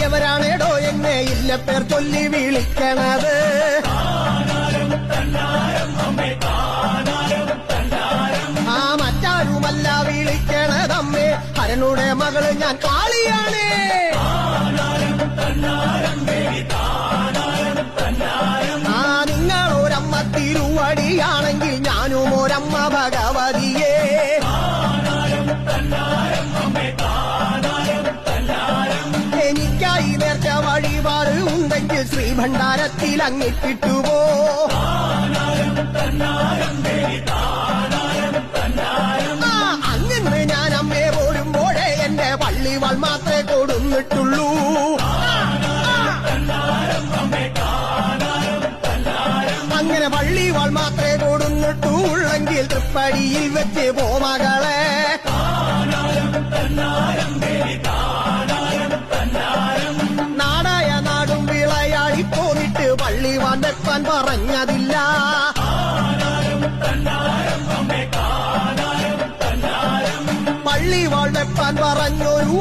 എവരാണേടോ എന്നെ ഇല്ല പേർ ചൊല്ലി വിളിക്കണത്? ആ മറ്റാരുമല്ല വിളിക്കണതമ്മേ, ഹരനുടെ മകള് ഞാൻ കാളിയാണേ. ആ നിങ്ങളൊരമ്മ തിരുവടിയാണെങ്കിൽ ഞാനും ഒരമ്മ ഭഗവതിയേ. എനിക്കായി നേർച്ച വഴിപാട് ഉണ്ടെങ്കിൽ ശ്രീഭണ്ഡാരത്തിൽ അങ്ങിട്ടിട്ടുപോ. അങ്ങനെ ഞാൻ അമ്മേ പോരുമ്പോഴേ എന്റെ പള്ളിവാൾ മാത്രമേ കൊടുന്നിട്ടുള്ളൂ. അങ്ങനെ പള്ളിവാൾ മാത്രമേ കൊടുന്നിട്ടുള്ളെങ്കിൽ തൃപ്പടിയിൽ വെച്ച് പോ മകളെ. നാടായ നാടും വിളയാടി പോന്നിട്ട് പള്ളിവാൻ വെപ്പാൻ പറഞ്ഞതില്ല. പള്ളിവാൾ വെപ്പാൻ പറഞ്ഞൊരു